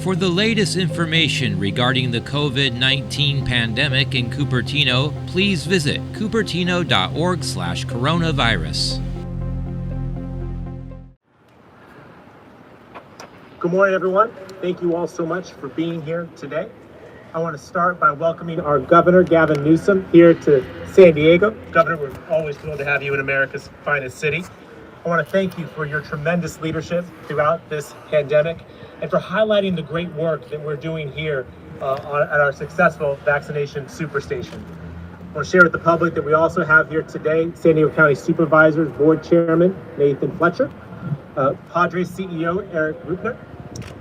For the latest information regarding the COVID-19 pandemic in Cupertino, please visit cupertino.org/coronavirus. Good morning, everyone. Thank you all so much for being here today. I want to start by welcoming our Governor, Gavin Newsom, here to San Diego. Governor, we're always thrilled to have you in America's finest city. I want to thank you for your tremendous leadership throughout this pandemic and for highlighting the great work that we're doing here at our successful Vaccination Superstation. I want to share with the public that we also have here today San Diego County Supervisors Board Chairman Nathan Fletcher, Padres CEO Eric Rupner,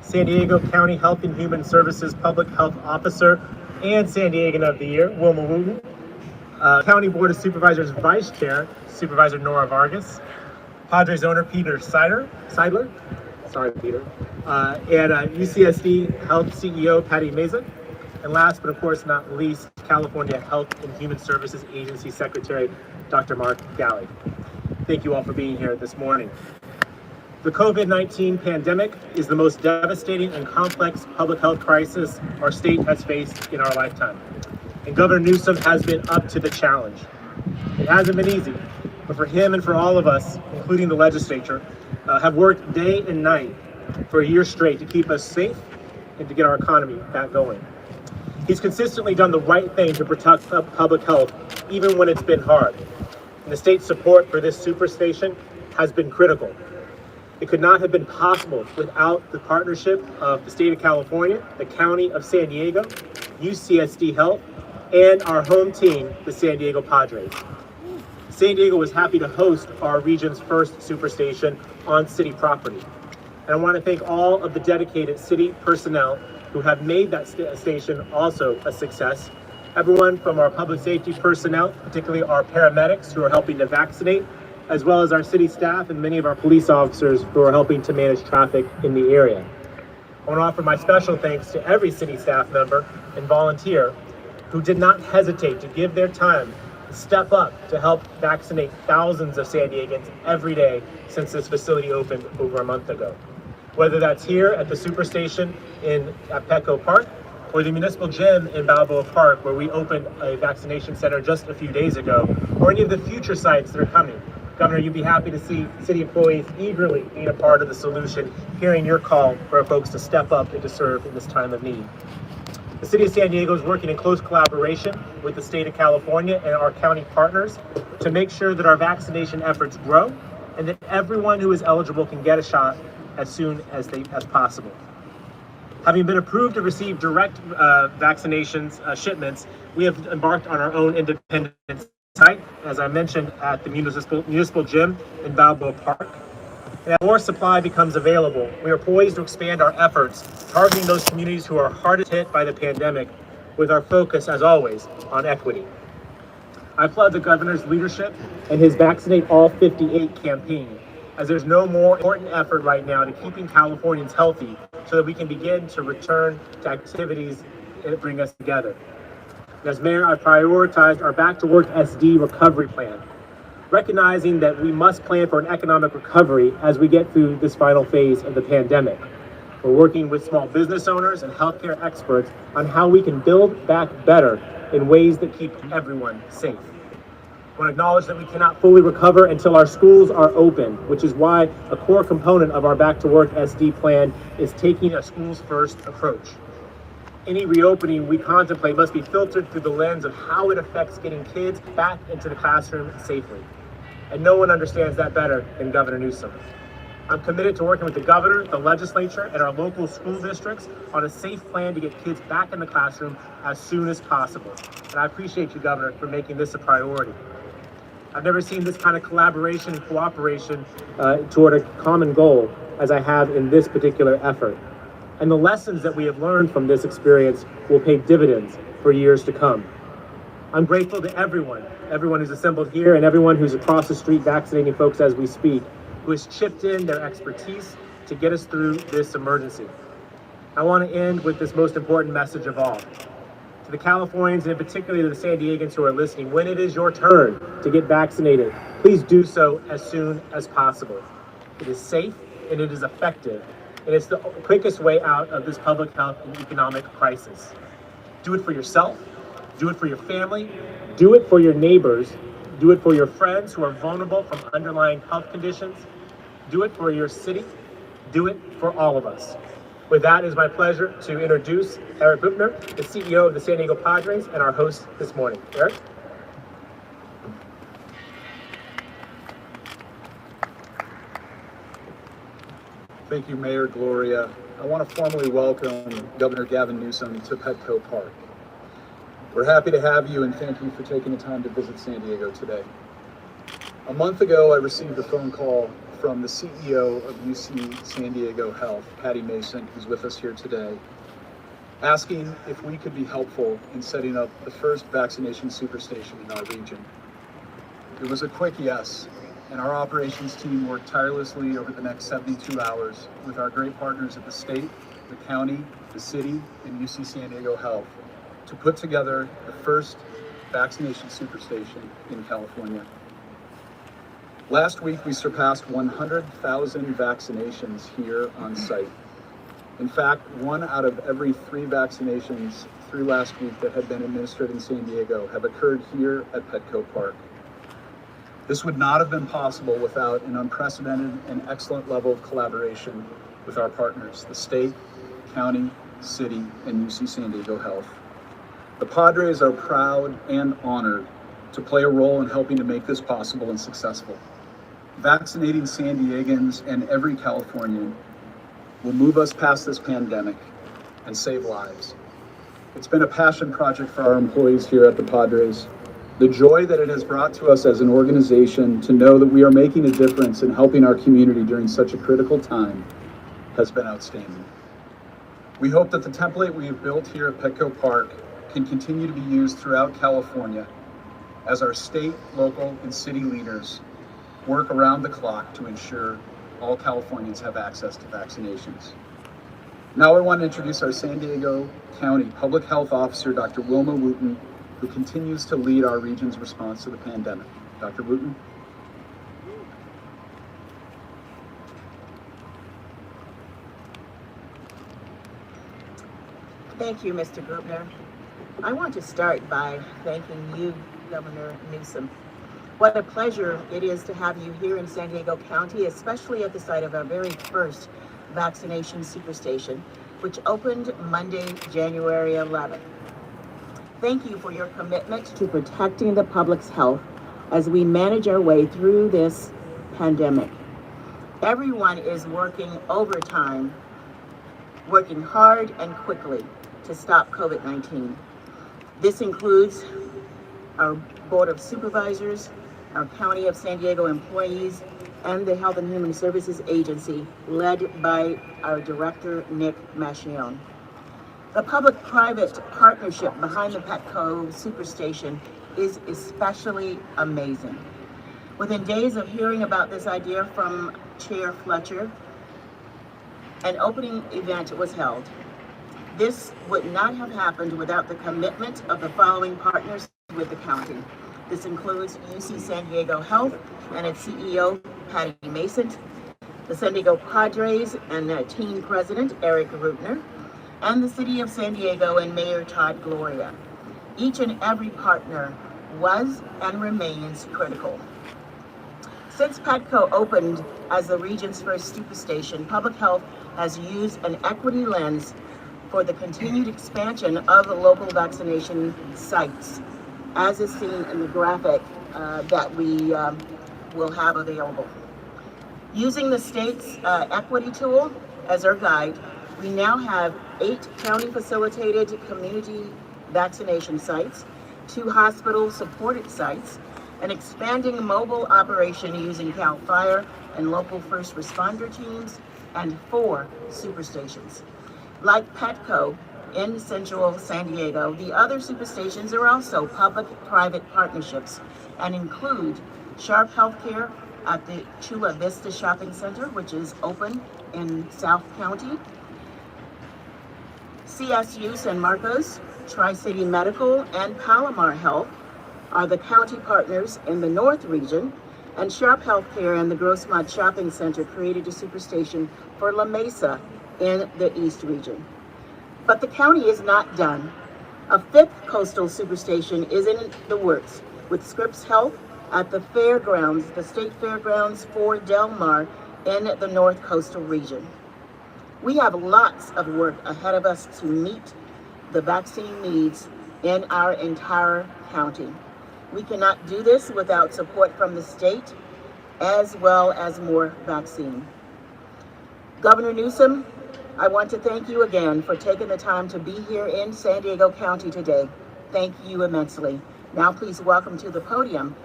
San Diego County Health and Human Services Public Health Officer and San Diegan of the Year, Wilma Wooten, County Board of Supervisors Vice Chair, Supervisor Nora Vargas, Padres owner Peter Seidler, sorry Peter, and UCSD Health CEO Patty Mason, and last but of course not least, California Health and Human Services Agency Secretary Dr. Mark Galley. Thank you all for being here this morning. The COVID-19 pandemic is the most devastating and complex public health crisis our state has faced in our lifetime. And Governor Newsom has been up to the challenge. It hasn't been easy, but for him and for all of us, including the legislature, have worked day and night for a year straight to keep us safe and to get our economy back going. He's consistently done the right thing to protect public health, even when it's been hard. And the state's support for this superstation has been critical. It could not have been possible without the partnership of the state of California, the county of San Diego, UCSD Health, and our home team, the San Diego Padres. San Diego was happy to host our region's first superstation on city property. And I want to thank all of the dedicated city personnel who have made that station also a success. Everyone from our public safety personnel, particularly our paramedics who are helping to vaccinate, as well as our city staff and many of our police officers who are helping to manage traffic in the area. I want to offer my special thanks to every city staff member and volunteer who did not hesitate to give their time to step up to help vaccinate thousands of San Diegans every day since this facility opened over a month ago. Whether that's here at the Superstation at Petco Park or the municipal gym in Balboa Park, where we opened a vaccination center just a few days ago, or any of the future sites that are coming. Governor, you'd be happy to see city employees eagerly being a part of the solution, hearing your call for folks to step up and to serve in this time of need. The city of San Diego is working in close collaboration with the state of California and our county partners to make sure that our vaccination efforts grow and that everyone who is eligible can get a shot as soon as possible. Having been approved to receive direct vaccinations shipments, we have embarked on our own independent site, as I mentioned, at the municipal gym in Balboa Park. And as more supply becomes available, we are poised to expand our efforts, targeting those communities who are hardest hit by the pandemic, with our focus, as always, on equity. I applaud the governor's leadership and his Vaccinate All 58 campaign, as there's no more important effort right now to keeping Californians healthy so that we can begin to return to activities that bring us together. As mayor, I prioritized our Back to Work SD recovery plan, recognizing that we must plan for an economic recovery as we get through this final phase of the pandemic. We're working with small business owners and healthcare experts on how we can build back better in ways that keep everyone safe. I want to acknowledge that we cannot fully recover until our schools are open, which is why a core component of our Back to Work SD plan is taking a schools first approach. Any reopening we contemplate must be filtered through the lens of how it affects getting kids back into the classroom safely. And no one understands that better than Governor Newsom. I'm committed to working with the governor, the legislature, and our local school districts on a safe plan to get kids back in the classroom as soon as possible. And I appreciate you, Governor, for making this a priority. I've never seen this kind of collaboration and cooperation toward a common goal as I have in this particular effort. And the lessons that we have learned from this experience will pay dividends for years to come. I'm grateful to everyone who's assembled here and everyone who's across the street vaccinating folks as we speak, who has chipped in their expertise to get us through this emergency. I want to end with this most important message of all. To the Californians, and particularly to the San Diegans who are listening, when it is your turn to get vaccinated, please do so as soon as possible. It is safe and it is effective, and it's the quickest way out of this public health and economic crisis. Do it for yourself, do it for your family, do it for your neighbors, do it for your friends who are vulnerable from underlying health conditions, do it for your city, do it for all of us. With that, it is my pleasure to introduce Eric Rupner, the CEO of the San Diego Padres and our host this morning. Eric? Thank you, Mayor Gloria. I want to formally welcome Governor Gavin Newsom to Petco Park. We're happy to have you and thank you for taking the time to visit San Diego today. A month ago, I received a phone call from the CEO of UC San Diego Health, Patty Mason, who's with us here today, asking if we could be helpful in setting up the first vaccination superstation in our region. It was a quick yes, and our operations team worked tirelessly over the next 72 hours with our great partners at the state, the county, the city, and UC San Diego Health to put together the first vaccination superstation in California. Last week, we surpassed 100,000 vaccinations here on site. In fact, 1 out of every 3 vaccinations through last week that had been administered in San Diego have occurred here at Petco Park. This would not have been possible without an unprecedented and excellent level of collaboration with our partners, the state, county, city, and UC San Diego Health. The Padres are proud and honored to play a role in helping to make this possible and successful. Vaccinating San Diegans and every Californian will move us past this pandemic and save lives. It's been a passion project for our employees here at the Padres. The joy that it has brought to us as an organization to know that we are making a difference in helping our community during such a critical time has been outstanding. We hope that the template we have built here at Petco Park can continue to be used throughout California as our state, local, and city leaders work around the clock to ensure all Californians have access to vaccinations. Now I want to introduce our San Diego County Public Health Officer, Dr. Wilma Wooten, who continues to lead our region's response to the pandemic. Dr. Wooten. Thank you, Mr. Grubner. I want to start by thanking you, Governor Newsom. What a pleasure it is to have you here in San Diego County, especially at the site of our very first vaccination superstation, which opened Monday, January 11th. Thank you for your commitment to protecting the public's health as we manage our way through this pandemic. Everyone is working overtime, working hard and quickly to stop COVID-19. This includes our Board of Supervisors, our County of San Diego employees, and the Health and Human Services Agency, led by our Director, Nick Machione. The public-private partnership behind the Petco Superstation is especially amazing. Within days of hearing about this idea from Chair Fletcher, an opening event was held. This would not have happened without the commitment of the following partners with the county. This includes UC San Diego Health and its CEO, Patty Mason, the San Diego Padres and their team president, Eric Rupner, and the City of San Diego and Mayor Todd Gloria. Each and every partner was and remains critical. Since Petco opened as the region's first superstation, public health has used an equity lens for the continued expansion of the local vaccination sites, as is seen in the graphic that we will have available. Using the state's equity tool as our guide, we now have 8 county-facilitated community vaccination sites, 2 hospital-supported sites, an expanding mobile operation using CAL FIRE and local first responder teams, and 4 superstations. Like Petco in central San Diego, the other superstations are also public-private partnerships and include Sharp Healthcare at the Chula Vista Shopping Center, which is open in South County, CSU San Marcos, Tri-City Medical, and Palomar Health are the county partners in the North region, and Sharp Healthcare and the Grossmont Shopping Center created a superstation for La Mesa in the East region. But the county is not done. A fifth coastal superstation is in the works with Scripps Health at the fairgrounds, the state fairgrounds for Del Mar in the North Coastal region. We have lots of work ahead of us to meet the vaccine needs in our entire county. We cannot do this without support from the state as well as more vaccine. Governor Newsom, I want to thank you again for taking the time to be here in San Diego County today. Thank you immensely. Now please welcome to the podium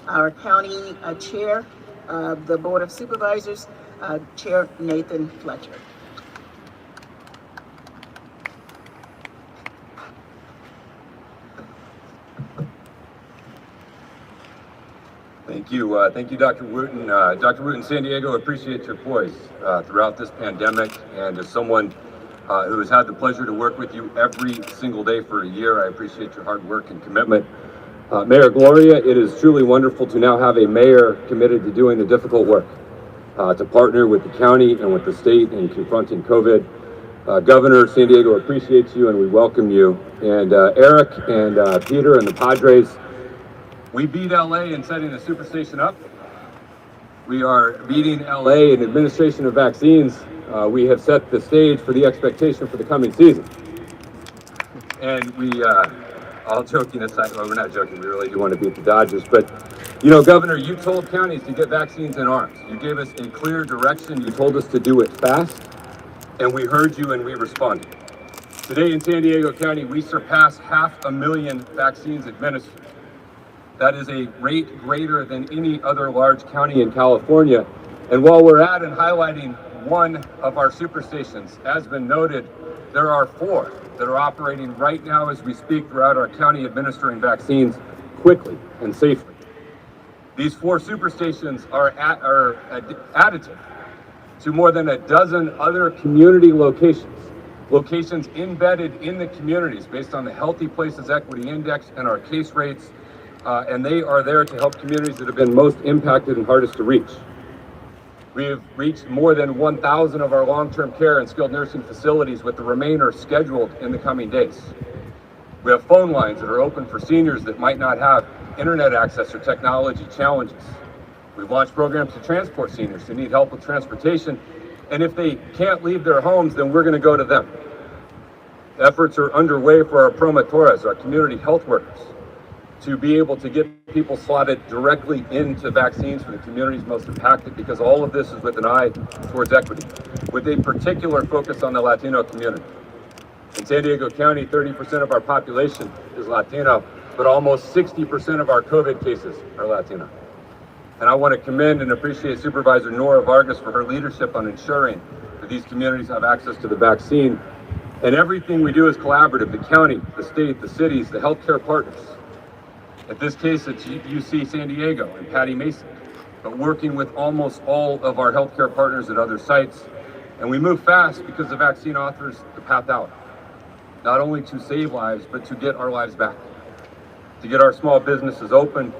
our county chair of the Board of Supervisors, Chair Nathan Fletcher. Thank you, Dr. Wooten. Dr. Wooten, San Diego, appreciate your poise throughout this pandemic, and as someone who has had the pleasure to work with you every single day for a year, I appreciate your hard work and commitment. Mayor Gloria, it is truly wonderful to now have a mayor committed to doing the difficult work, to partner with the county and with the state in confronting COVID. Governor, San Diego appreciates you and we welcome you. And Eric and Peter and the Padres, we beat LA in setting the superstation up. We are beating LA in administration of vaccines. We have set the stage for the expectation for the coming season. And we, all joking aside, well, we're not joking, we really do want to beat the Dodgers, but you know, Governor, you told counties to get vaccines in arms. You gave us a clear direction. You told us to do it fast, and we heard you and we responded. Today in San Diego County, we surpassed 500,000 vaccines administered. That is a rate greater than any other large county in California. And while we're at and highlighting one of our superstations, as been noted, there are 4 that are operating right now as we speak throughout our county, administering vaccines quickly and safely. These 4 superstations are additive to more than a dozen other community locations embedded in the communities based on the Healthy Places Equity Index and our case rates. And they are there to help communities that have been most impacted and hardest to reach. We have reached more than 1,000 of our long-term care and skilled nursing facilities, with the remainder scheduled in the coming days. We have phone lines that are open for seniors that might not have internet access or technology challenges. We've launched programs to transport seniors who need help with transportation, and if they can't leave their homes, then we're going to go to them. Efforts are underway for our promotores, our community health workers, to be able to get people slotted directly into vaccines for the communities most impacted, because all of this is with an eye towards equity, with a particular focus on the Latino community. In San Diego County, 30% of our population is Latino, but almost 60% of our COVID cases are Latino. And I want to commend and appreciate Supervisor Nora Vargas for her leadership on ensuring that these communities have access to the vaccine. And everything we do is collaborative: the county, the state, the cities, the healthcare partners. In this case, it's UC San Diego and Patty Mason, but working with almost all of our healthcare partners at other sites. And we move fast because the vaccine offers the path out, not only to save lives, but to get our lives back, to get our small businesses open,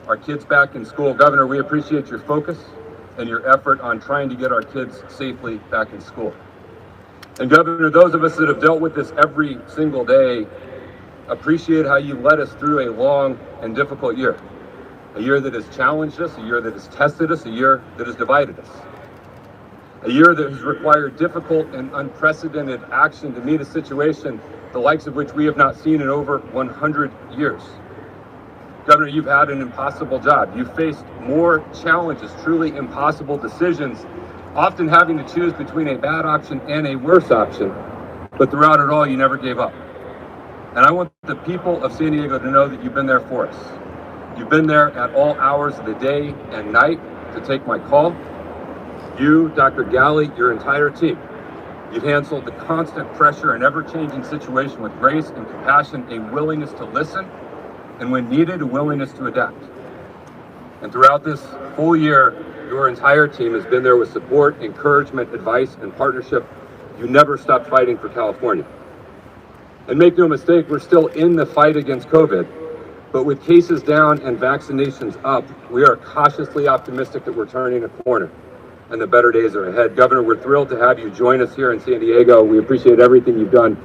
our kids back in school. Governor, we appreciate your focus and your effort on trying to get our kids safely back in school. And Governor, those of us that have dealt with this every single day appreciate how you led us through a long and difficult year. A year that has challenged us, a year that has tested us, a year that has divided us. A year that has required difficult and unprecedented action to meet a situation the likes of which we have not seen in over 100 years. Governor, you've had an impossible job. You've faced more challenges, truly impossible decisions, often having to choose between a bad option and a worse option. But throughout it all, you never gave up. And I want the people of San Diego to know that you've been there for us. You've been there at all hours of the day and night to take my call. You, Dr. Galley, your entire team, you've handled the constant pressure and ever-changing situation with grace and compassion, a willingness to listen, and when needed, a willingness to adapt. And throughout this full year, your entire team has been there with support, encouragement, advice, and partnership. You never stopped fighting for California. And make no mistake, we're still in the fight against COVID, But with cases down and vaccinations up, we are cautiously optimistic that we're turning a corner and the better days are ahead. Governor, we're thrilled to have you join us here in San Diego. We appreciate everything you've done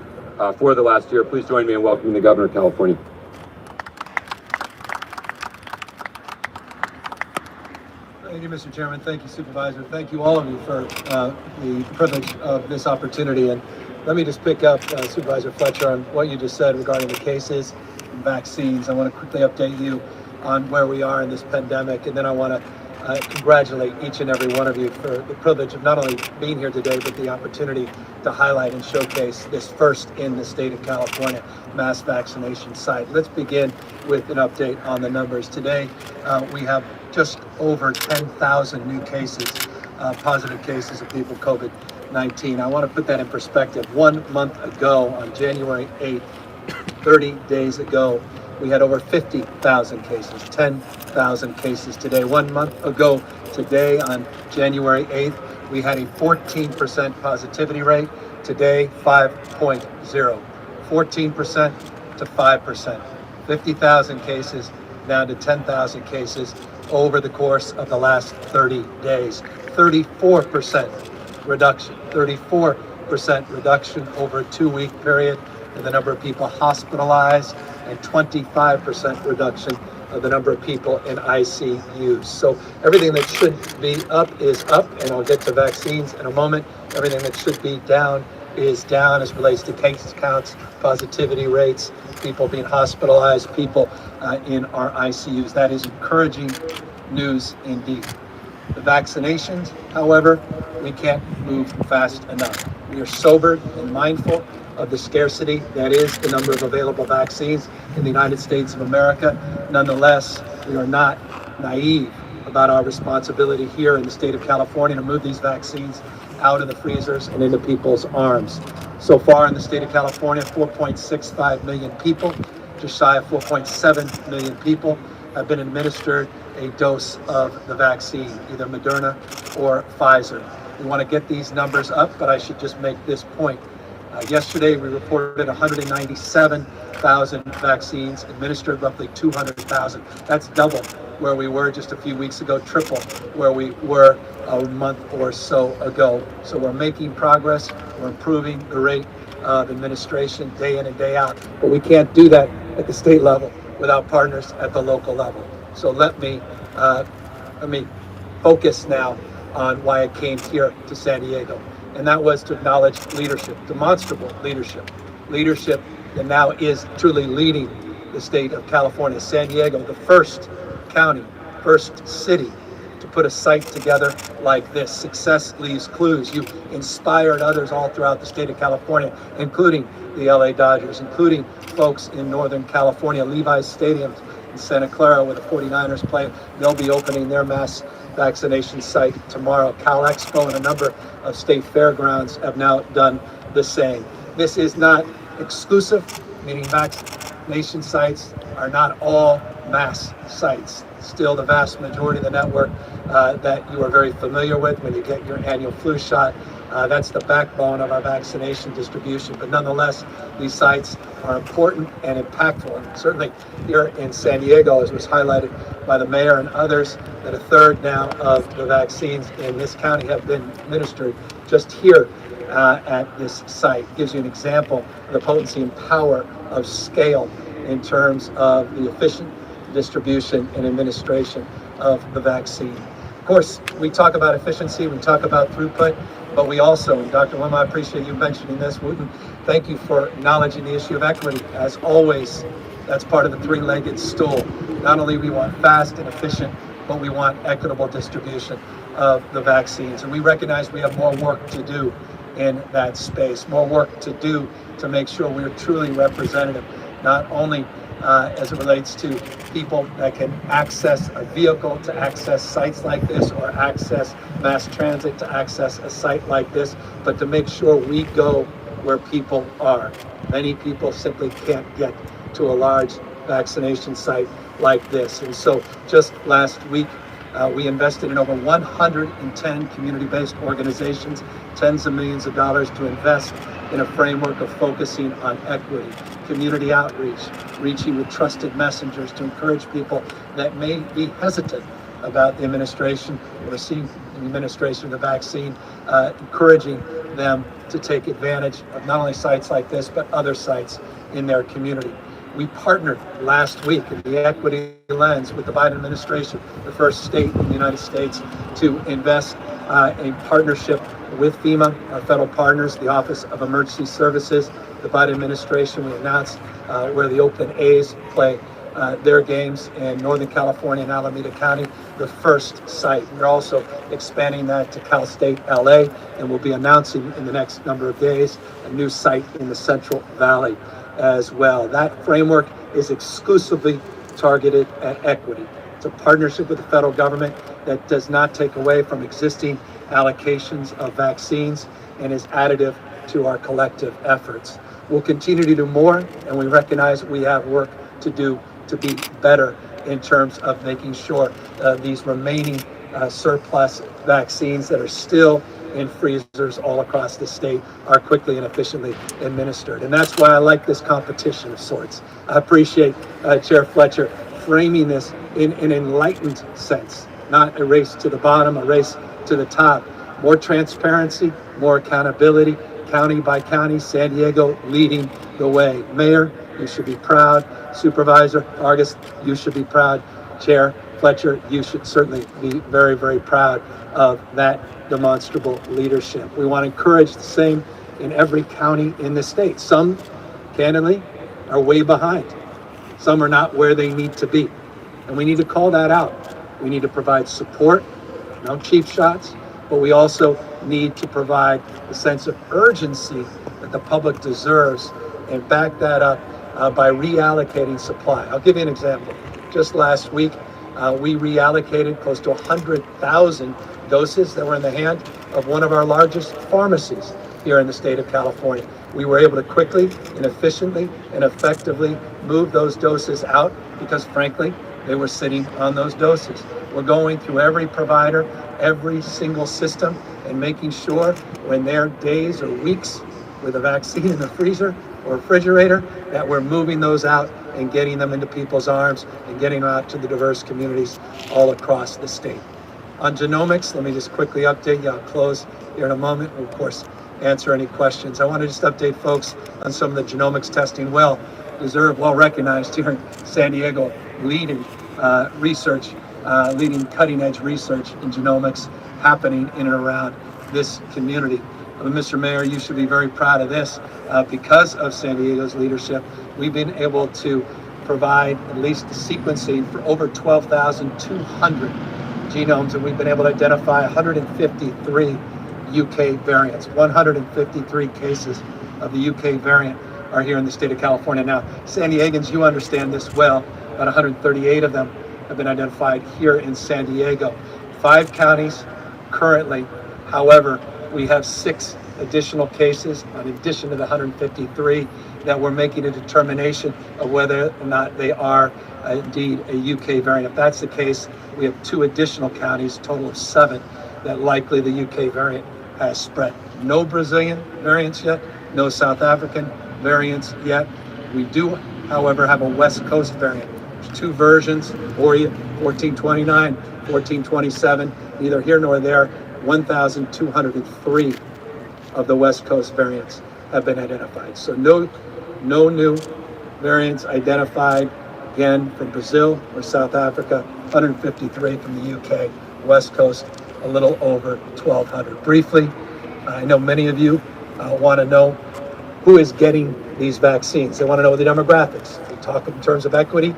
for the last year. Please join me in welcoming the Governor of California. Thank you, Mr. Chairman. Thank you, Supervisor. Thank you, all of you, for the privilege of this opportunity. And let me just pick up, Supervisor Fletcher, on what you just said regarding the cases and vaccines. I want to quickly update you on where we are in this pandemic, and then I want to congratulate each and every one of you for the privilege of not only being here today, but the opportunity to highlight and showcase this first in the state of California mass vaccination site. Let's begin with an update on the numbers. Today, we have just over 10,000 new cases, positive cases of people with COVID-19. I want to put that in perspective. 1 month ago, on January 8th, 30 days ago, we had over 50,000 cases, 10,000 cases today. 1 month ago today, on January 8th, we had a 14% positivity rate. Today, 5.0. 14% to 5%. 50,000 cases down to 10,000 cases over the course of the last 30 days. 34% reduction. 34% reduction over a 2-week period in the number of people hospitalized, and 25% reduction of the number of people in ICUs. So everything that should be up is up, and I'll get to vaccines in a moment. Everything that should be down is down as relates to case counts, positivity rates, people being hospitalized, people in our ICUs. That is encouraging news indeed. The vaccinations, however, we can't move fast enough. We are sobered and mindful of the scarcity that is the number of available vaccines in the United States of America. Nonetheless, we are not naive about our responsibility here in the state of California to move these vaccines out of the freezers and into people's arms. So far in the state of California, 4.65 million people, just shy of 4.7 million people, have been administered a dose of the vaccine, either Moderna or Pfizer. We want to get these numbers up, but I should just make this point. Yesterday, we reported 197,000 vaccines administered, roughly 200,000. That's double where we were just a few weeks ago, triple where we were a month or so ago. So we're making progress. We're improving the rate of administration day in and day out. But we can't do that at the state level without partners at the local level. So let me focus now on why I came here to San Diego. And that was to acknowledge leadership, demonstrable leadership that now is truly leading the state of California. San Diego, the first county, first city to put a site together like this. Success leaves clues. You inspired others all throughout the state of California, including the LA Dodgers, including folks in Northern California. Levi's Stadium in Santa Clara, where the 49ers play, they'll be opening their mass vaccination site tomorrow. Cal Expo and a number of state fairgrounds have now done the same. This is not exclusive, meaning vaccination sites are not all mass sites. Still, the vast majority of the network that you are very familiar with when you get your annual flu shot, that's the backbone of our vaccination distribution. But nonetheless, these sites are important and impactful. And certainly here in San Diego, as was highlighted by the mayor and others, that a third now of the vaccines in this county have been administered just here at this site. Gives you an example of the potency and power of scale in terms of the efficient distribution and administration of the vaccine. Of course, we talk about efficiency, we talk about throughput, but we also, and Dr. Wim, I appreciate you mentioning this. Wooten, thank you for acknowledging the issue of equity. As always, that's part of the three-legged stool. Not only we want fast and efficient, but we want equitable distribution of the vaccines. And we recognize we have more work to do in that space, more work to do to make sure we're truly representative, not only as it relates to people that can access a vehicle to access sites like this, or access mass transit to access a site like this, but to make sure we go where people are. Many people simply can't get to a large vaccination site like this. And so just last week, we invested in over 110 community-based organizations, tens of millions of dollars to invest in a framework of focusing on equity, community outreach, reaching with trusted messengers to encourage people that may be hesitant about the administration or seeing the administration of the vaccine, encouraging them to take advantage of not only sites like this, but other sites in their community. We partnered last week in the equity lens with the Biden administration, the first state in the United States to invest in partnership with FEMA, our federal partners, the Office of Emergency Services, the Biden administration. We announced where the Oakland A's play their games in Northern California and Alameda County, the first site. We're also expanding that to Cal State LA, and we'll be announcing in the next number of days a new site in the Central Valley as well. That framework is exclusively targeted at equity. It's a partnership with the federal government that does not take away from existing allocations of vaccines and is additive to our collective efforts. We'll continue to do more, and we recognize we have work to do to be better in terms of making sure these remaining surplus vaccines that are still in freezers all across the state are quickly and efficiently administered. And that's why I like this competition of sorts. I appreciate Chair Fletcher framing this in an enlightened sense, not a race to the bottom, a race to the top. More transparency, more accountability, county by county, San Diego leading the way. Mayor, you should be proud. Supervisor Vargas, you should be proud. Chair Fletcher, you should certainly be very, very proud of that demonstrable leadership. We want to encourage the same in every county in the state. Some, candidly, are way behind. Some are not where they need to be. And we need to call that out. We need to provide support, no cheap shots, but we also need to provide a sense of urgency that the public deserves and back that up by reallocating supply. I'll give you an example. Just last week, we reallocated close to 100,000 doses that were in the hand of one of our largest pharmacies here in the state of California. We were able to quickly and efficiently and effectively move those doses out because, frankly, they were sitting on those doses. We're going through every provider, every single system, and making sure when there are days or weeks with a vaccine in the freezer or refrigerator, that we're moving those out and getting them into people's arms and getting them out to the diverse communities all across the state. On genomics, let me just quickly update you. I'll close here in a moment. We'll, of course, answer any questions. I want to just update folks on some of the genomics testing well recognized here in San Diego, leading research, leading cutting edge research in genomics happening in and around this community. Mr. Mayor, you should be very proud of this. Because of San Diego's leadership, we've been able to provide at least the sequencing for over 12,200 genomes, and we've been able to identify 153 UK variants. 153 cases of the UK variant are here in the state of California. Now, San Diegans, you understand this well. About 138 of them have been identified here in San Diego. 5 counties currently. However, we have 6 additional cases in addition to the 153 that we're making a determination of whether or not they are indeed a UK variant. If that's the case, we have 2 additional counties, total of 7, that likely the UK variant has spread. No Brazilian variants yet, no South African variants yet. We do, however, have a West Coast variant. There's 2 versions, 1429, 1427, neither here nor there. 1,203 of the West Coast variants have been identified. So no new variants identified, again, from Brazil or South Africa, 153 from the UK, West Coast, a little over 1,200. Briefly, I know many of you want to know who is getting these vaccines. They want to know the demographics. We talk in terms of equity,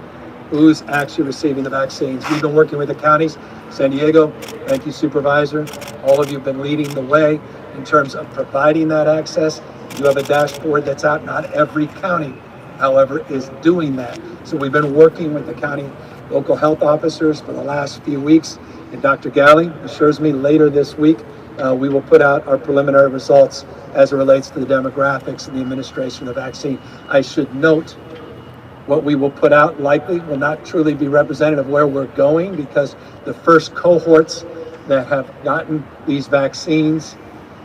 who's actually receiving the vaccines. We've been working with the counties. San Diego, thank you, Supervisor. All of you have been leading the way in terms of providing that access. You have a dashboard that's out. Not every county, however, is doing that. So we've been working with the county local health officers for the last few weeks. And Dr. Galley assures me later this week, we will put out our preliminary results as it relates to the demographics and the administration of the vaccine. I should note what we will put out likely will not truly be representative of where we're going, because the first cohorts that have gotten these vaccines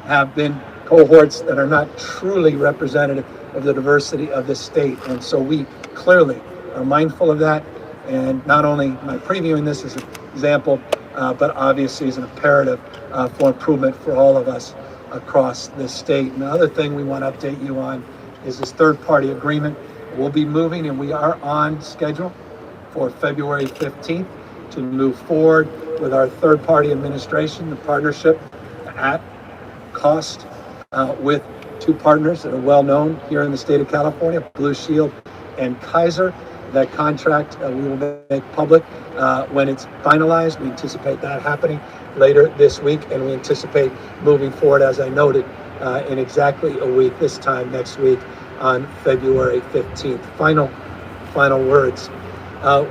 have been cohorts that are not truly representative of the diversity of this state. And so we clearly are mindful of that. And not only am I previewing this as an example, but obviously as an imperative for improvement for all of us across this state. And the other thing we want to update you on is this third-party agreement. We'll be moving, and we are on schedule for February 15th to move forward with our third-party administration, the partnership at cost with two partners that are well known here in the state of California, Blue Shield and Kaiser. That contract we will make public when it's finalized. We anticipate that happening later this week, and we anticipate moving forward, as I noted, in exactly a week, this time next week on February 15th. Final words.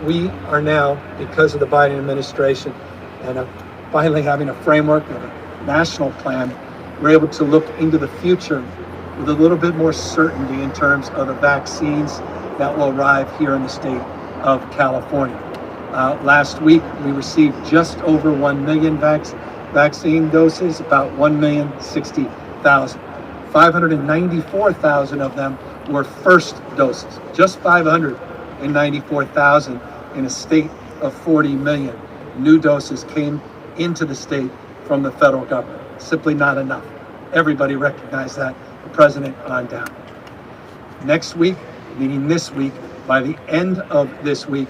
We are now, because of the Biden administration and finally having a framework of a national plan, we're able to look into the future with a little bit more certainty in terms of the vaccines that will arrive here in the state of California. Last week, we received just over 1 million vaccine doses, about 1,060,000. 594,000 of them were first doses, just 594,000 in a state of 40 million. New doses came into the state from the federal government. Simply not enough. Everybody recognized that, the president on down. Next week, meaning this week, by the end of this week,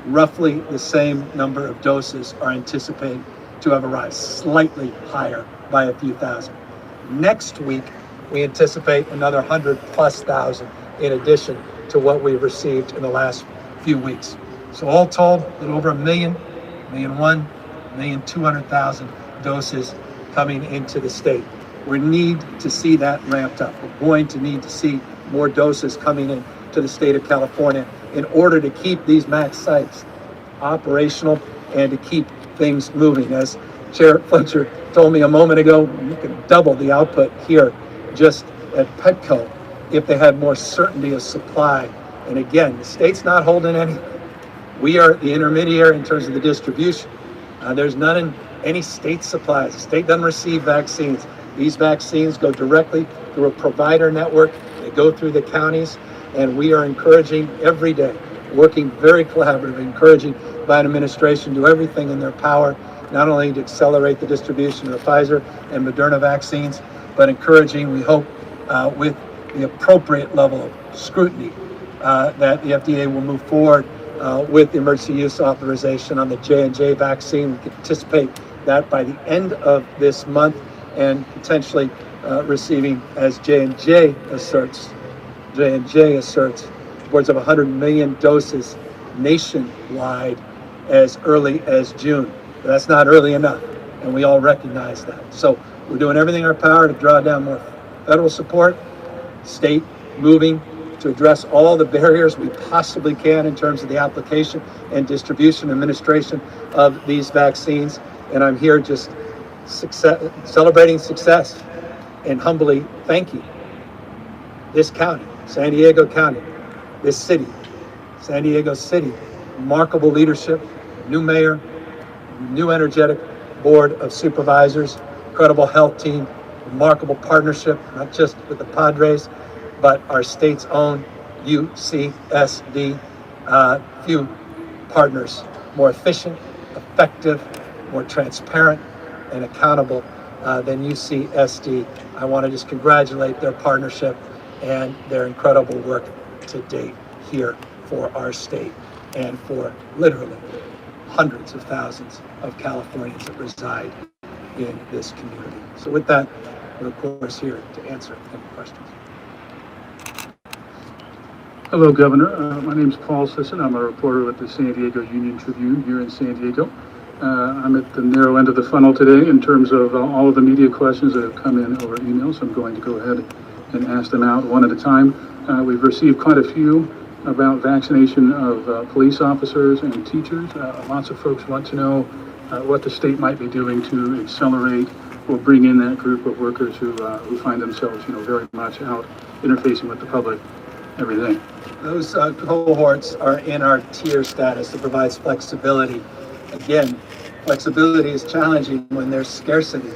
roughly the same number of doses are anticipated to have arrived, slightly higher by a few thousand. Next week, we anticipate another 100,000+ in addition to what we've received in the last few weeks. So all told, a little over 1,200,000 doses coming into the state. We need to see that ramped up. We're going to need to see more doses coming in to the state of California in order to keep these max sites operational and to keep things moving. As Chair Fletcher told me a moment ago, you can double the output here just at Petco if they had more certainty of supply. And again, the state's not holding anything. We are the intermediary in terms of the distribution. There's none in any state supplies. The state doesn't receive vaccines. These vaccines go directly through a provider network. They go through the counties, and we are encouraging every day, working very collaboratively, encouraging Biden administration to do everything in their power, not only to accelerate the distribution of the Pfizer and Moderna vaccines, but encouraging, we hope, with the appropriate level of scrutiny, that the FDA will move forward with the emergency use authorization on the J&J vaccine. We can anticipate that by the end of this month, and potentially receiving, as J&J asserts, upwards of 100 million doses nationwide as early as June. But that's not early enough, and we all recognize that. So we're doing everything in our power to draw down more federal support, state moving to address all the barriers we possibly can in terms of the application and distribution administration of these vaccines. And I'm here just celebrating success and humbly thanking this county, San Diego County, this city, San Diego City, remarkable leadership, new mayor, new energetic board of supervisors, incredible health team, remarkable partnership, not just with the Padres, but our state's own UCSD. Few partners more efficient, effective, more transparent, and accountable than UCSD. I want to just congratulate their partnership and their incredible work to date here for our state and for literally hundreds of thousands of Californians that reside in this community. So with that, we're of course here to answer any questions. Hello, Governor. My name is Paul Sisson. I'm a reporter with the San Diego Union Tribune here in San Diego. I'm at the narrow end of the funnel today in terms of all of the media questions that have come in over email, so I'm going to go ahead and ask them out one at a time. We've received quite a few about vaccination of police officers and teachers. Lots of folks want to know what the state might be doing to accelerate or bring in that group of workers who find themselves, very much out interfacing with the public every day. Those cohorts are in our tier status that provides flexibility. Again, flexibility is challenging when there's scarcity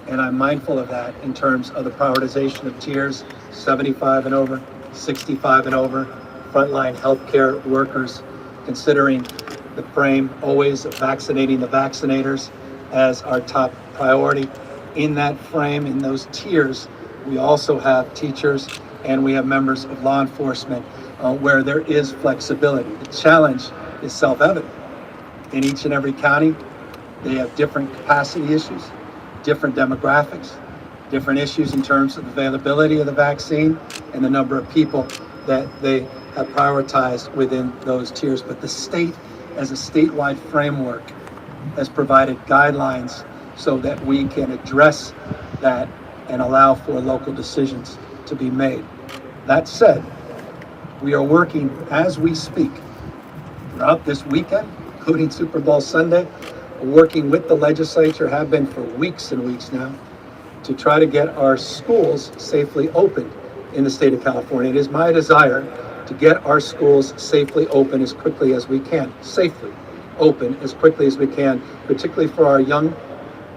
And I'm mindful of that in terms of the prioritization of tiers, 75 and over, 65 and over, frontline healthcare workers, considering the frame always of vaccinating the vaccinators as our top priority. In that frame, in those tiers, we also have teachers and we have members of law enforcement where there is flexibility. The challenge is self-evident. In each and every county, they have different capacity issues, different demographics, different issues in terms of availability of the vaccine and the number of people that they have prioritized within those tiers. But the state, as a statewide framework, has provided guidelines so that we can address that and allow for local decisions to be made. That said, we are working as we speak throughout this weekend, including Super Bowl Sunday, working with the legislature, have been for weeks and weeks now, to try to get our schools safely opened in the state of California. It is my desire to get our schools safely open as quickly as we can, safely open as quickly as we can, particularly for our young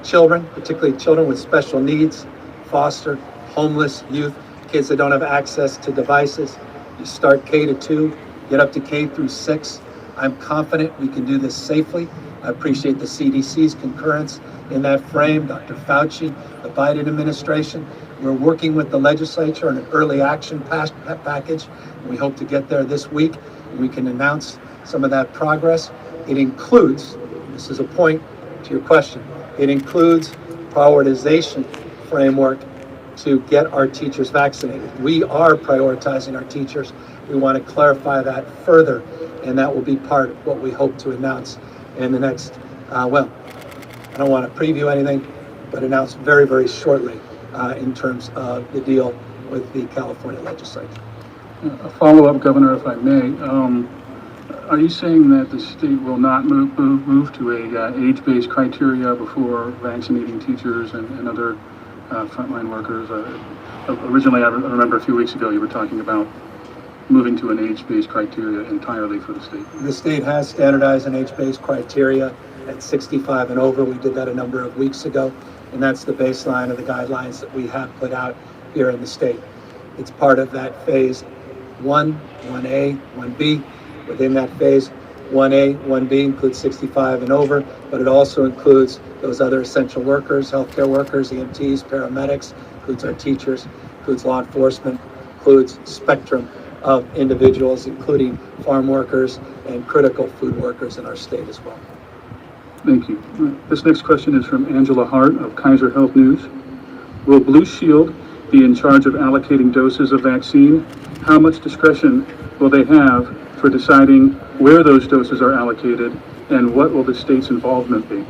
children, particularly children with special needs, foster, homeless youth, kids that don't have access to devices. You start K to 2, get up to K through 6. I'm confident we can do this safely. I appreciate the CDC's concurrence in that frame, Dr. Fauci, the Biden administration. We're working with the legislature on an early action package. We hope to get there this week. We can announce some of that progress. It includes, this is a point to your question, it includes prioritization framework to get our teachers vaccinated. We are prioritizing our teachers. We want to clarify that further, and that will be part of what we hope to announce in the next, I don't want to preview anything, but announce very, very shortly in terms of the deal with the California legislature. A follow-up, Governor, if I may. Are you saying that the state will not move to a age-based criteria before vaccinating teachers and other frontline workers? Originally, I remember a few weeks ago you were talking about moving to an age-based criteria entirely for the state. The state has standardized an age-based criteria at 65 and over. We did that a number of weeks ago, and that's the baseline of the guidelines that we have put out here in the state. It's part of that phase 1, 1A, 1B. Within that phase 1A, 1B includes 65 and over, but it also includes those other essential workers, healthcare workers, EMTs, paramedics, includes our teachers, includes law enforcement, includes spectrum of individuals, including farm workers and critical food workers in our state as well. Thank you. This next question is from Angela Hart of Kaiser Health News. Will Blue Shield be in charge of allocating doses of vaccine? How much discretion will they have for deciding where those doses are allocated, and what will the state's involvement be?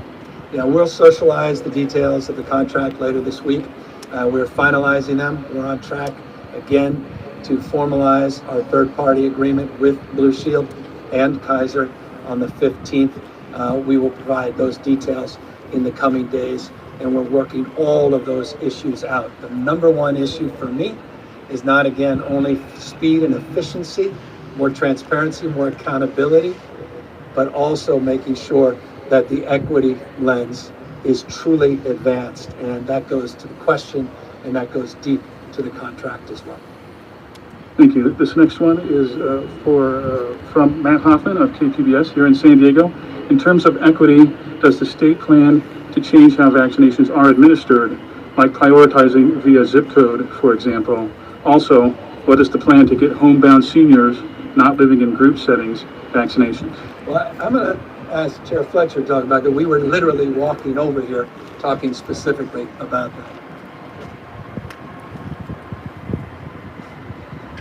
Yeah, we'll socialize the details of the contract later this week. We're finalizing them. We're on track again to formalize our third-party agreement with Blue Shield and Kaiser on the 15th. We will provide those details in the coming days, and we're working all of those issues out. The number one issue for me is not, again, only speed and efficiency, more transparency, more accountability, but also making sure that the equity lens is truly advanced. And that goes to the question, and that goes deep to the contract as well. Thank you. This next one is from Matt Hoffman of KPBS here in San Diego. In terms of equity, does the state plan to change how vaccinations are administered, like prioritizing via zip code, for example? Also, what is the plan to get homebound seniors not living in group settings vaccinations? Well, I'm going to ask Chair Fletcher to talk about that. We were literally walking over here talking specifically about that.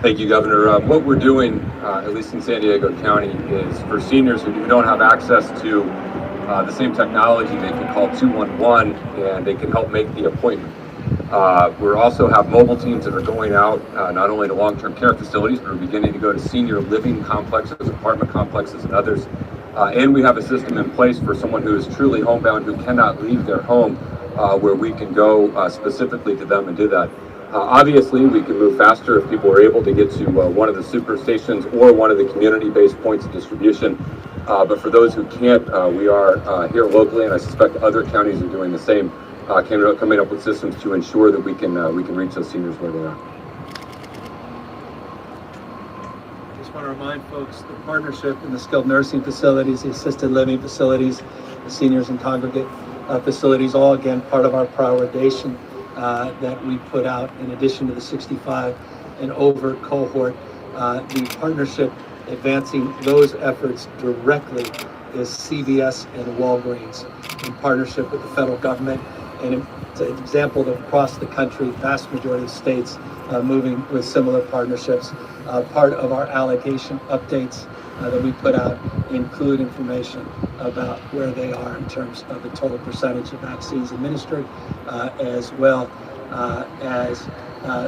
Thank you, Governor. What we're doing, at least in San Diego County, is for seniors who don't have access to the same technology, they can call 211 and they can help make the appointment. We also have mobile teams that are going out not only to long-term care facilities, but we're beginning to go to senior living complexes, apartment complexes, and others. And we have a system in place for someone who is truly homebound, who cannot leave their home, where we can go specifically to them and do that. Obviously, we can move faster if people are able to get to one of the superstations or one of the community-based points of distribution. But for those who can't, we are here locally, and I suspect other counties are doing the same, coming up with systems to ensure that we can reach those seniors where they are. Just want to remind folks the partnership in the skilled nursing facilities, the assisted living facilities, the seniors and congregate facilities, all again part of our prioritization that we put out in addition to the 65 and over cohort. The partnership advancing those efforts directly is CVS and Walgreens in partnership with the federal government. And it's an example that across the country, vast majority of states moving with similar partnerships. Part of our allocation updates that we put out include information about where they are in terms of the total percentage of vaccines administered, as well as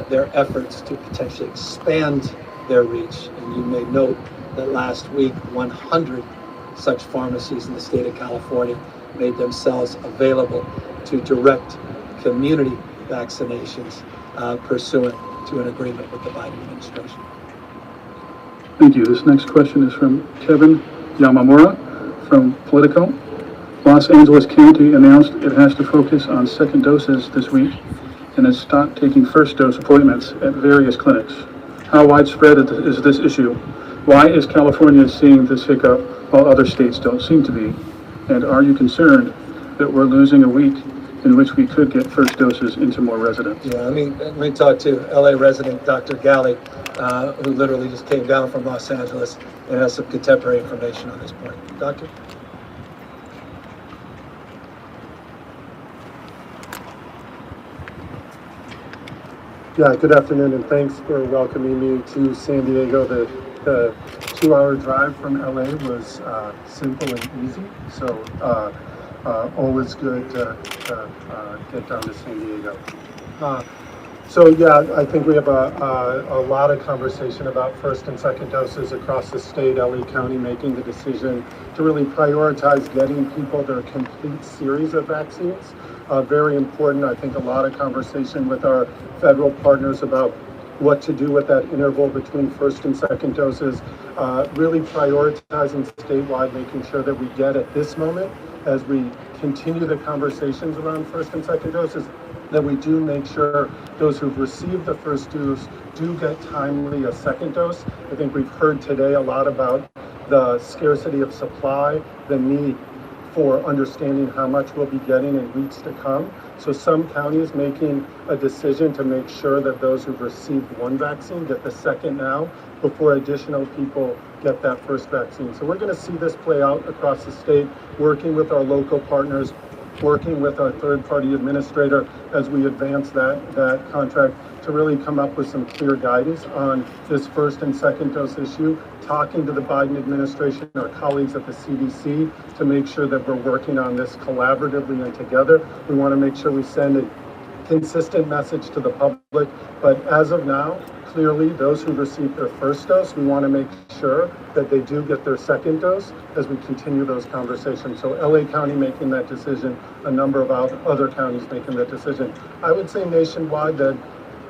their efforts to potentially expand their reach. And you may note that last week, 100 such pharmacies in the state of California made themselves available to direct community vaccinations pursuant to an agreement with the Biden administration. Thank you. This next question is from Kevin Yamamura from Politico. Los Angeles County announced it has to focus on second doses this week and has stopped taking first dose appointments at various clinics. How widespread is this issue? Why is California seeing this hiccup while other states don't seem to be? And are you concerned that we're losing a week in which we could get first doses into more residents? Yeah, let me talk to LA resident Dr. Galley, who literally just came down from Los Angeles and has some contemporary information on this point. Doctor? Yeah, good afternoon, and thanks for welcoming me to San Diego. The 2-hour drive from LA was simple and easy, so always good to get down to San Diego. So yeah, I think we have a lot of conversation about first and second doses across the state. LA County making the decision to really prioritize getting people their complete series of vaccines. Very important. I think a lot of conversation with our federal partners about what to do with that interval between first and second doses. Really prioritizing statewide, making sure that we get at this moment, as we continue the conversations around first and second doses, that we do make sure those who've received the first dose do get timely a second dose. I think we've heard today a lot about the scarcity of supply, the need for understanding how much we'll be getting in weeks to come. So some counties making a decision to make sure that those who've received one vaccine get the second now before additional people get that first vaccine. So we're going to see this play out across the state, working with our local partners, working with our third-party administrator as we advance that contract to really come up with some clear guidance on this first and second dose issue, talking to the Biden administration, our colleagues at the CDC, to make sure that we're working on this collaboratively and together. We want to make sure we send a consistent message to the public, but as of now, clearly those who received their first dose, we want to make sure that they do get their second dose as we continue those conversations. So LA County making that decision, a number of other counties making that decision. I would say nationwide that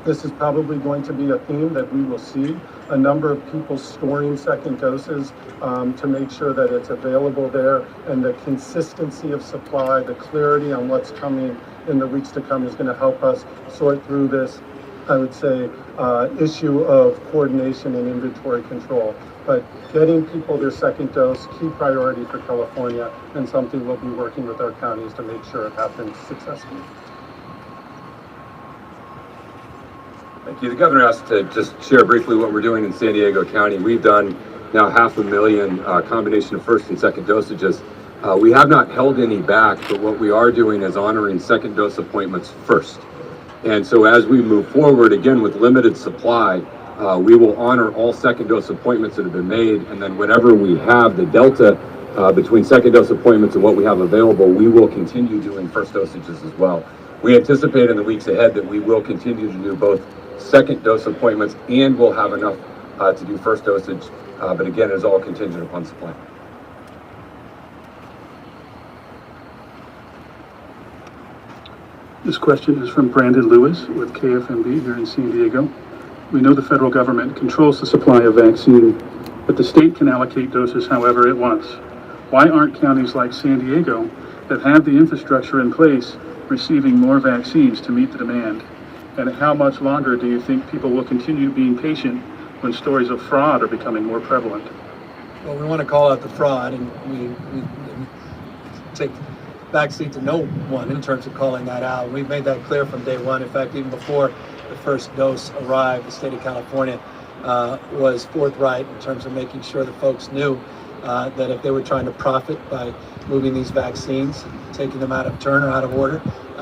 this is probably going to be a theme that we will see, a number of people storing second doses to make sure that it's available there, and the consistency of supply, the clarity on what's coming in the weeks to come is going to help us sort through this, I would say, issue of coordination and inventory control. But getting people their second dose, key priority for California, and something we'll be working with our counties to make sure it happens successfully. Thank you. The governor asked to just share briefly what we're doing in San Diego County. We've done now 500,000 combination of first and second dosages. We have not held any back, but what we are doing is honoring second dose appointments first. And so as we move forward, again, with limited supply, we will honor all second dose appointments that have been made, and then whatever we have, the delta between second dose appointments and what we have available, we will continue doing first dosages as well. We anticipate in the weeks ahead that we will continue to do both second dose appointments and we'll have enough to do first dosage, but again, it is all contingent upon supply. This question is from Brandon Lewis with KFMB here in San Diego. We know the federal government controls the supply of vaccine, but the state can allocate doses however it wants. Why aren't counties like San Diego that have the infrastructure in place receiving more vaccines to meet the demand? And how much longer do you think people will continue being patient when stories of fraud are becoming more prevalent? Well, we want to call out the fraud, and we take backseat to no one in terms of calling that out. We've made that clear from day one. In fact, even before the first dose arrived, the state of California was forthright in terms of making sure that folks knew that if they were trying to profit by moving these vaccines, taking them out of turn or out of order,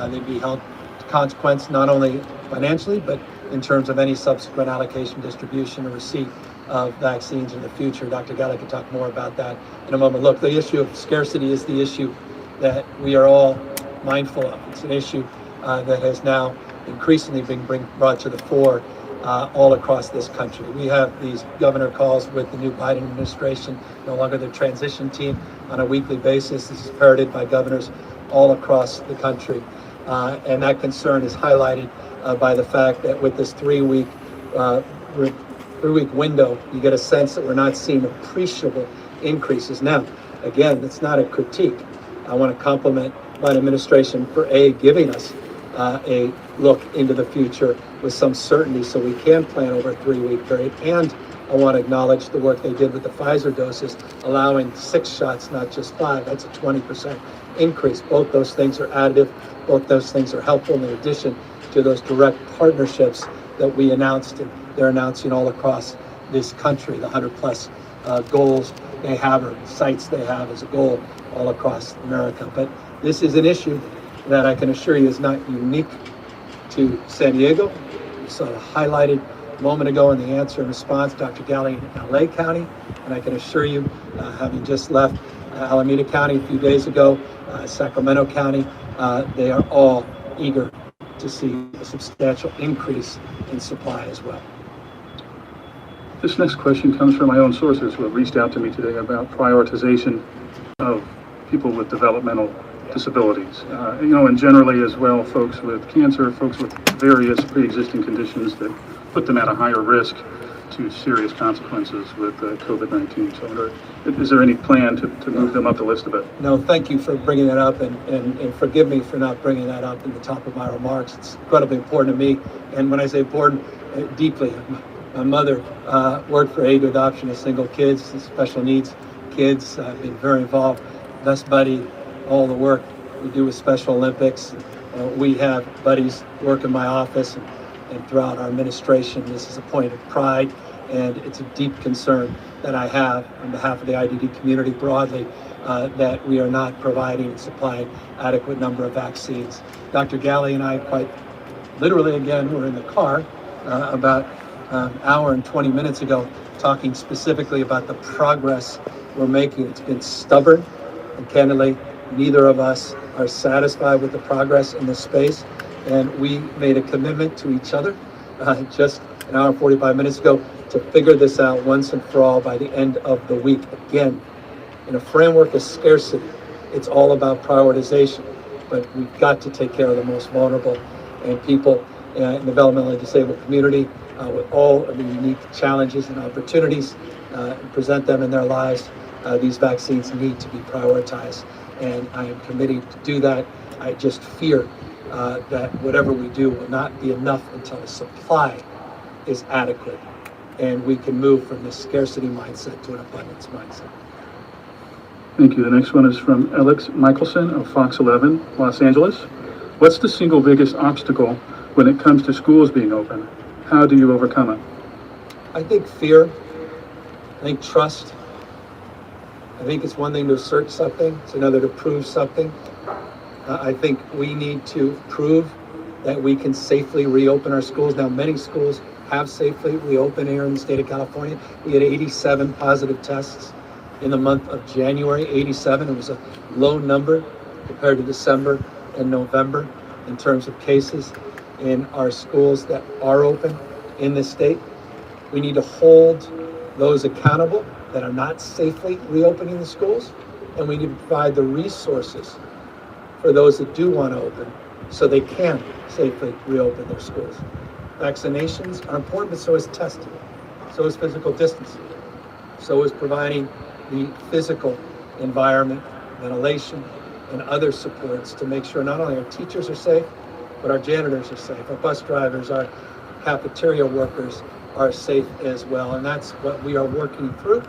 they'd be held to consequence not only financially, but in terms of any subsequent allocation, distribution, or receipt of vaccines in the future. Dr. Galley can talk more about that in a moment. Look, the issue of scarcity is the issue that we are all mindful of. It's an issue that has now increasingly been brought to the fore all across this country. We have these governor calls with the new Biden administration, no longer the transition team, on a weekly basis. This is parroted by governors all across the country. And that concern is highlighted by the fact that with this three-week window, you get a sense that we're not seeing appreciable increases. Now, again, it's not a critique. I want to compliment my administration for giving us a look into the future with some certainty so we can plan over a 3-week period. And I want to acknowledge the work they did with the Pfizer doses, allowing 6 shots, not just 5. That's a 20% increase. Both those things are additive. Both those things are helpful in addition to those direct partnerships that we announced and they're announcing all across this country, the 100+ goals they have or sites they have as a goal all across America. But this is an issue that I can assure you is not unique to San Diego. We saw it highlighted a moment ago in the answer and response, Dr. Galley in LA County, and I can assure you, having just left Alameda County a few days ago, Sacramento County, they are all eager to see a substantial increase in supply as well. This next question comes from my own sources who have reached out to me today about prioritization of people with developmental disabilities. And generally as well, folks with cancer, folks with various pre-existing conditions that put them at a higher risk to serious consequences with COVID-19. So is there any plan to move them up the list a bit? No, thank you for bringing that up, and forgive me for not bringing that up in the top of my remarks. It's incredibly important to me, and when I say important, deeply. My mother worked for Aid to Adoption of Single Kids, special needs kids. I've been very involved. Best buddy, all the work we do with Special Olympics. We have buddies work in my office and throughout our administration. This is a point of pride, and it's a deep concern that I have on behalf of the IDD community broadly, that we are not providing and supplying adequate number of vaccines. Dr. Galley and I quite literally, again, were in the car about an hour and 20 minutes ago talking specifically about the progress we're making. It's been stubborn, and candidly, neither of us are satisfied with the progress in this space. And we made a commitment to each other just an hour and 45 minutes ago to figure this out once and for all by the end of the week. Again, in a framework of scarcity, it's all about prioritization, but we've got to take care of the most vulnerable and people in the developmentally disabled community with all of the unique challenges and opportunities and present them in their lives. These vaccines need to be prioritized, and I am committed to do that. I just fear that whatever we do will not be enough until the supply is adequate and we can move from this scarcity mindset to an abundance mindset. Thank you. The next one is from Alex Michelson of Fox 11, Los Angeles. What's the single biggest obstacle when it comes to schools being open? How do you overcome it? I think fear. I think trust. I think it's one thing to assert something, it's another to prove something. I think we need to prove that we can safely reopen our schools. Now, many schools have safely reopened here in the state of California. We had 87 positive tests in the month of January. 87, it was a low number compared to December and November in terms of cases in our schools that are open in the state. We need to hold those accountable that are not safely reopening the schools, and we need to provide the resources for those that do want to open so they can safely reopen their schools. Vaccinations are important, but so is testing, so is physical distancing, so is providing the physical environment, ventilation, and other supports to make sure not only our teachers are safe, but our janitors are safe, our bus drivers, our cafeteria workers are safe as well. And that's what we are working through,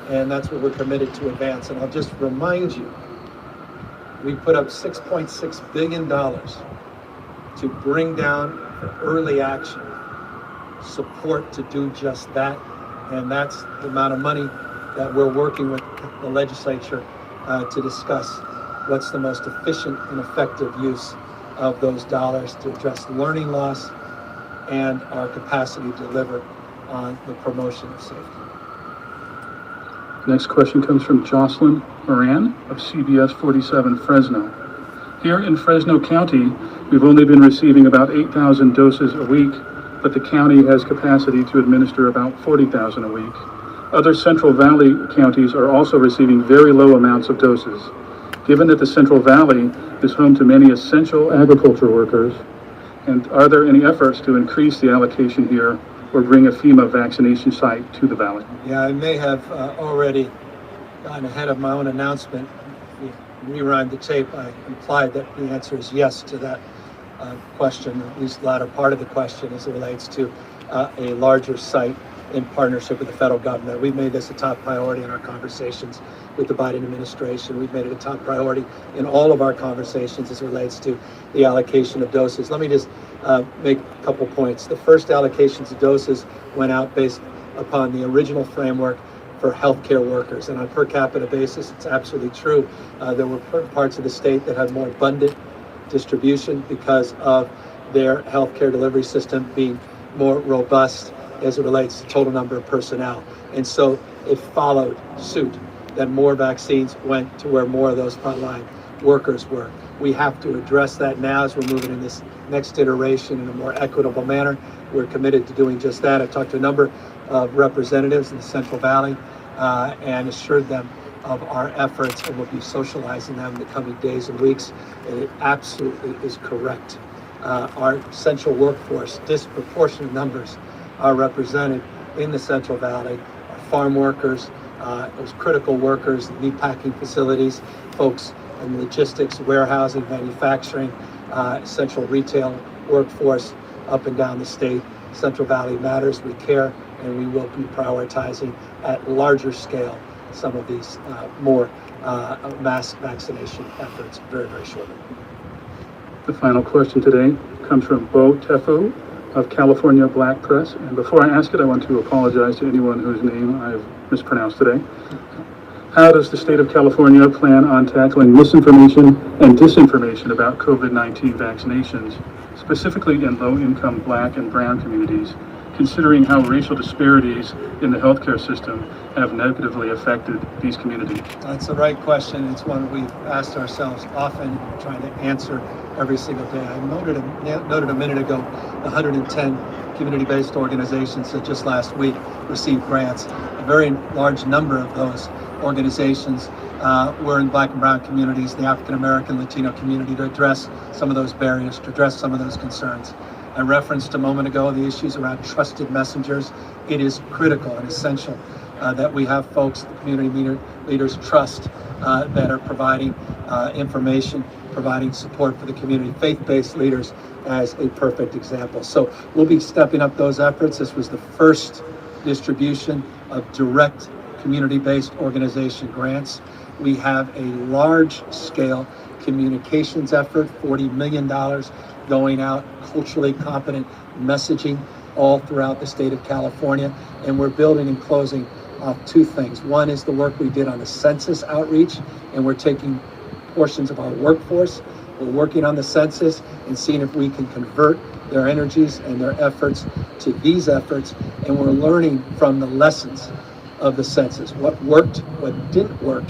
and that's what we're committed to advance. And I'll just remind you, we put up $6.6 billion to bring down for early action support to do just that. And that's the amount of money that we're working with the legislature to discuss what's the most efficient and effective use of those dollars to address learning loss and our capacity to deliver on the promotion of safety. Next question comes from Jocelyn Moran of CBS 47 Fresno. Here in Fresno County, we've only been receiving about 8,000 doses a week, but the county has capacity to administer about 40,000 a week. Other Central Valley counties are also receiving very low amounts of doses. Given that the Central Valley is home to many essential agriculture workers, and are there any efforts to increase the allocation here or bring a FEMA vaccination site to the valley? Yeah, I may have already gotten ahead of my own announcement. If you rewind the tape, I implied that the answer is yes to that question, at least the latter part of the question as it relates to a larger site in partnership with the federal government. We've made this a top priority in our conversations with the Biden administration. We've made it a top priority in all of our conversations as it relates to the allocation of doses. Let me just make a couple points. The first allocations of doses went out based upon the original framework for healthcare workers. And on a per capita basis, it's absolutely true. There were parts of the state that had more abundant distribution because of their healthcare delivery system being more robust as it relates to total number of personnel. And so it followed suit that more vaccines went to where more of those frontline workers were. We have to address that now as we're moving in this next iteration in a more equitable manner. We're committed to doing just that. I've talked to a number of representatives in the Central Valley and assured them of our efforts, and we'll be socializing them in the coming days and weeks. And it absolutely is correct. Our central workforce, disproportionate numbers are represented in the Central Valley. Our farm workers, those critical workers, meat packing facilities, folks in logistics, warehousing, manufacturing, central retail workforce up and down the state. Central Valley matters, we care, and we will be prioritizing at larger scale some of these more mass vaccination efforts very, very shortly. The final question today comes from Bo Tefo of California Black Press. And before I ask it, I want to apologize to anyone whose name I've mispronounced today. How does the state of California plan on tackling misinformation and disinformation about COVID-19 vaccinations, specifically in low-income Black and Brown communities, considering how racial disparities in the healthcare system have negatively affected these communities? That's the right question. It's one we've asked ourselves often, trying to answer every single day. I noted a minute ago, the 110 community-based organizations that just last week received grants. A very large number of those organizations were in Black and Brown communities, the African American, Latino community, to address some of those barriers, to address some of those concerns. I referenced a moment ago the issues around trusted messengers. It is critical and essential that we have folks, the community leaders trust that are providing information, providing support for the community. Faith-based leaders as a perfect example. So we'll be stepping up those efforts. This was the first distribution of direct community-based organization grants. We have a large-scale communications effort, $40 million going out, culturally competent messaging all throughout the state of California. And we're building and closing off two things. One is the work we did on the census outreach, and we're taking portions of our workforce. We're working on the census and seeing if we can convert their energies and their efforts to these efforts. And we're learning from the lessons of the census, what worked, what didn't work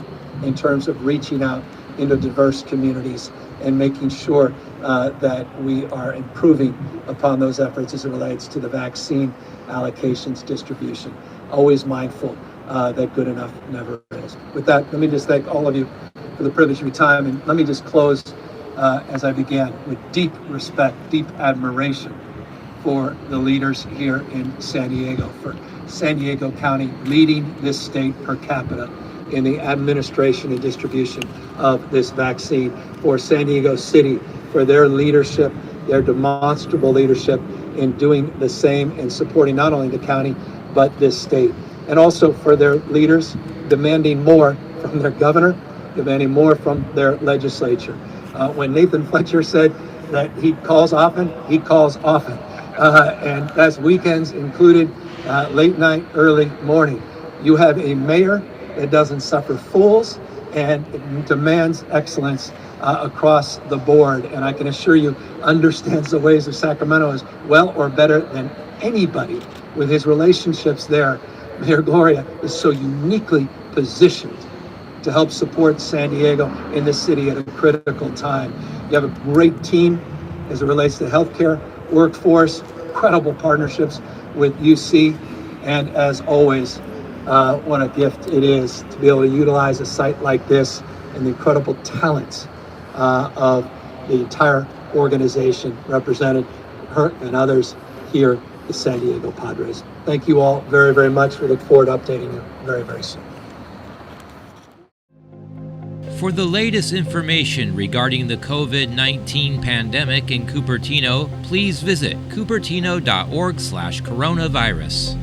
in terms of reaching out into diverse communities and making sure that we are improving upon those efforts as it relates to the vaccine allocations distribution. Always mindful that good enough never is. With that, let me just thank all of you for the privilege of your time, and let me just close as I began, with deep respect, deep admiration for the leaders here in San Diego, for San Diego County leading this state per capita in the administration and distribution of this vaccine, for San Diego City, for their leadership, their demonstrable leadership in doing the same and supporting not only the county, but this state. And also for their leaders demanding more from their governor, demanding more from their legislature. When Nathan Fletcher said that he calls often, he calls often. And that's weekends included, late night, early morning. You have a mayor that doesn't suffer fools and demands excellence across the board. And I can assure you, understands the ways of Sacramento as well or better than anybody with his relationships there. Mayor Gloria is so uniquely positioned to help support San Diego in the city at a critical time. You have a great team as it relates to healthcare, workforce, incredible partnerships with UC, and as always, what a gift it is to be able to utilize a site like this and the incredible talents of the entire organization represented, her and others here, the San Diego Padres. Thank you all very, very much. We look forward to updating you very, very soon. For the latest information regarding the COVID-19 pandemic in Cupertino, please visit cupertino.org/coronavirus.